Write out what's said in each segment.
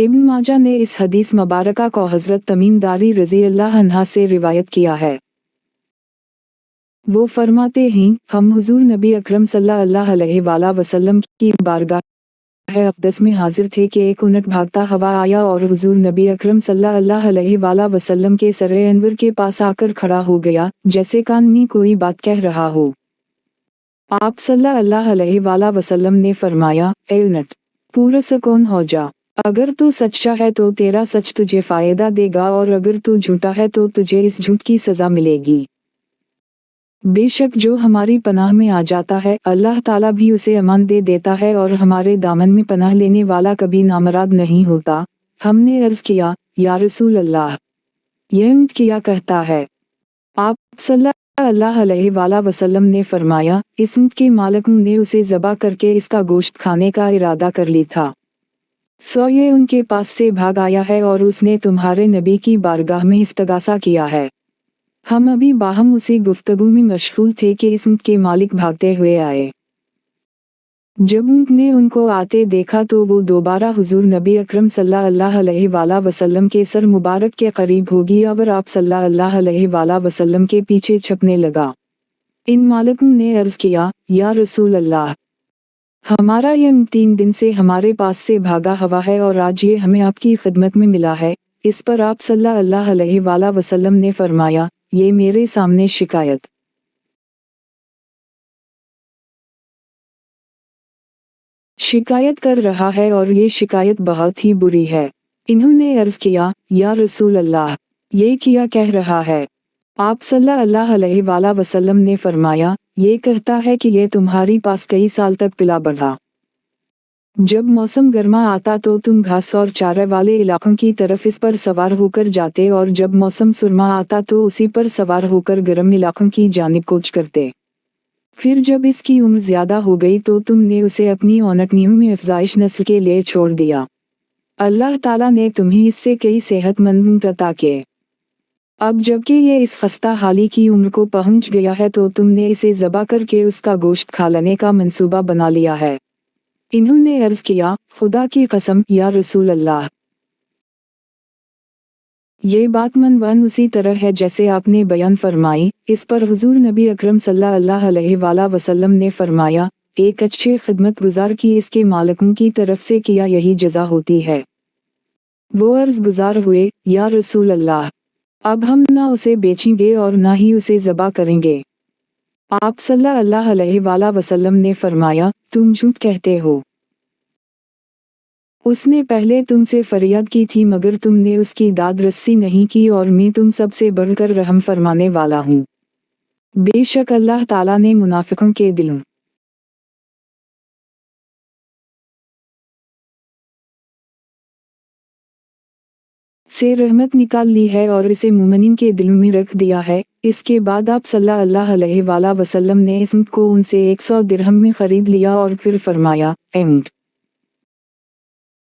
इब्न माजा ने इस हदीस मुबारका को हज़रत तमीम दारी रज़ी अल्लाह अन्हा से रिवायत किया है। वो फरमाते हैं, हम हुज़ूर नबी अकरम सल्लल्लाहु अलैहि वसल्लम की बारगाह अक़दस में हाजिर थे कि एक ऊँट भागता हुआ आया और हुज़ूर नबी अकरम सल्लल्लाहु अलैहि वसल्लम के सर अनवर के पास आकर खड़ा हो गया, जैसे कान में कोई बात कह रहा हो। आप सल्लल्लाहु अलैहि वसल्लम ने फरमाया, ए ऊँट, पुरसकून हो जा। अगर तू सच्चा है तो तेरा सच तुझे फ़ायदा देगा और अगर तू झूठा है तो तुझे इस झूठ की सज़ा मिलेगी। बेशक जो हमारी पनाह में आ जाता है, अल्लाह ताला भी उसे अमान दे देता है और हमारे दामन में पनाह लेने वाला कभी नामराद नहीं होता। हमने अर्ज़ किया, या रसूल अल्लाह, यह ऊँट क्या कहता है? आप सल्लल्लाहु अलैहि वसल्लम ने फरमाया, इस ऊँट के मालिक ने उसे ज़बह करके इसका गोश्त खाने का इरादा कर ली था। सो ये उनके पास से भाग आया है और उसने तुम्हारे नबी की बारगाह में इस्तगासा किया है। हम अभी बाहम उसी गुफ्तगू में मशगूल थे कि इस ऊँट के मालिक भागते हुए आए। जब ऊँट ने उनको आते देखा तो वो दोबारा हुज़ूर नबी अकरम सल्लल्लाहु अलैहि वसल्लम के सर मुबारक के करीब हो गया और आप सल्लल्लाहु अलैहि वसल्लम के पीछे छपने लगा। इन मालिकों ने अर्ज़ किया, या रसूल अल्लाह, हमारा ये 3 दिन से हमारे पास से भागा हुआ है और आज ये हमें आपकी खिदमत में मिला है। इस पर आप सल्लल्लाहु अलैहि वसल्लम ने फरमाया, ये मेरे सामने शिकायत कर रहा है और ये शिकायत बहुत ही बुरी है। इन्होंने अर्ज़ किया, या रसूल अल्लाह, ये क्या कह रहा है? आप सल्लल्लाहु अलैहि वसल्लम ने फरमाया, ये कहता है कि ये तुम्हारी पास कई साल तक पिला बढ़ा। जब मौसम गर्मा आता तो तुम घास और चारे वाले इलाकों की तरफ इस पर सवार होकर जाते और जब मौसम सुरमा आता तो उसी पर सवार होकर गर्म इलाकों की जानिब कूच करते। फिर जब इसकी उम्र ज़्यादा हो गई तो तुमने उसे अपनी औनकनियों में अफ़ज़ाइश नस्ल के लिए छोड़ दिया। अल्लाह ताला ने तुम्हें इससे कई सेहतमंद ऊँट अता किए। अब जबकि ये इस खस्ता हाली की उम्र को पहुँच गया है तो तुमने इसे ज़बह करके उसका गोश्त खा लेने का मंसूबा बना लिया है। इन्होंने अर्ज़ किया, खुदा की कसम, या रसूल अल्लाह, ये बात मनवन उसी तरह है जैसे आपने बयान फरमाई। इस पर हुज़ूर नबी अकरम सल्लल्लाहु अलैहि वसल्लम ने फरमाया, एक अच्छे खिदमत गुजार की इसके मालिकों की तरफ से किया यही जज़ा होती है। वो अर्ज़ गुजार हुए, या रसूल अल्लाह, अब हम ना उसे बेचेंगे और ना ही उसे ज़बह करेंगे। आप सल्लल्लाहु अलैहि वसल्लम ने फरमाया, तुम झूठ कहते हो। उसने पहले तुमसे फरियाद की थी मगर तुमने उसकी दाद रस्सी नहीं की और मैं तुम सबसे बढ़कर रहम फरमाने वाला हूँ। बेशक अल्लाह ताला ने मुनाफिकों के दिलों से रहमत निकाल ली है और इसे मुमिनीन के दिलों में रख दिया है। इसके बाद आप सल्लल्लाहु अलैहि वसल्लम ने इस ऊँट को उनसे 100 दिरहम में खरीद लिया और फिर फरमाया, ए ऊँट,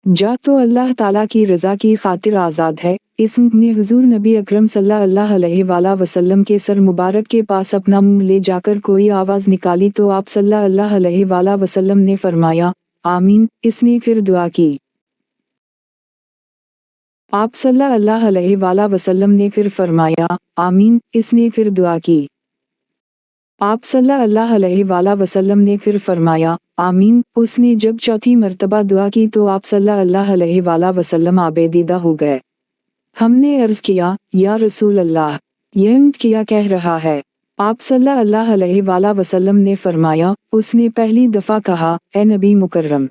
जा तो अल्लाह ताला की रज़ा की खातिर आज़ाद है। इस ऊँट ने हुज़ूर नबी अकरम सल्लल्लाहु अलैहि वसल्लम के सर मुबारक के पास अपना मुंह ले जाकर कोई आवाज़ निकाली तो आप सल्लल्लाहु अलैहि वसल्लम ने फरमाया, आमीन। इसने फिर दुआ की। आप सल्लल्लाहु अलैहि वसल्लम ने फिर फरमाया, आमीन। इसने फिर दुआ की। आप सल्लल्लाहु अलैहि वसल्लम ने फिर फरमाया, आमीन। उसने जब चौथी मर्तबा दुआ की तो आप सल्लल्लाहु अलैहि वसल्लम आबेदीदा हो गए। हमने अर्ज़ किया, या रसूल अल्लाह, यह ऊँट क्या कह रहा है? आप सल्लल्लाहु अलैहि वसल्लम ने फरमाया, उसने पहली दफ़ा कहा, ए नबी मुकर्रम,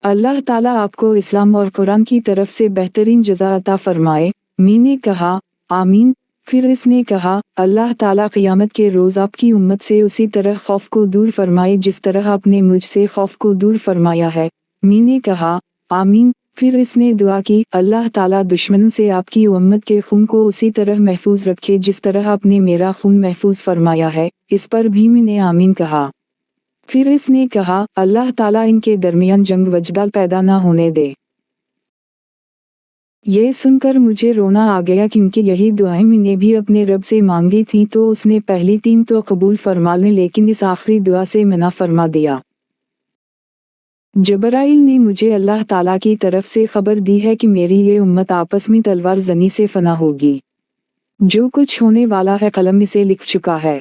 अल्लाह ताला आपको इस्लाम और कुरान की तरफ से बेहतरीन जज़ा अता फरमाए। मैंने कहा, आमीन। फिर इसने कहा, अल्लाह ताला क़यामत के रोज़ आपकी उम्मत से उसी तरह खौफ को दूर फरमाए जिस तरह आपने मुझसे खौफ को दूर फरमाया है। मैंने कहा, आमीन। फिर इसने दुआ की, अल्लाह ताला दुश्मन से आपकी उम्मत के खून को उसी तरह महफूज रखे जिस तरह आपने मेरा खून महफूज फरमाया है। इस पर भी मैंने आमीन कहा। फिर इसने कहा, अल्लाह ताला इनके दरमियान जंग वजदाल पैदा ना होने दे। ये सुनकर मुझे रोना आ गया क्योंकि यही दुआएं मैंने भी अपने रब से मांगी थी तो उसने पहली 3 तो कबूल फरमा ली लेकिन इस आखिरी दुआ से मना फरमा दिया। جبرائیل نے مجھے اللہ تعالیٰ کی طرف سے خبر دی ہے کہ میری یہ امت آپس میں تلوار زنی سے فنا ہوگی۔ جو کچھ ہونے والا ہے قلم اسے لکھ چکا ہے۔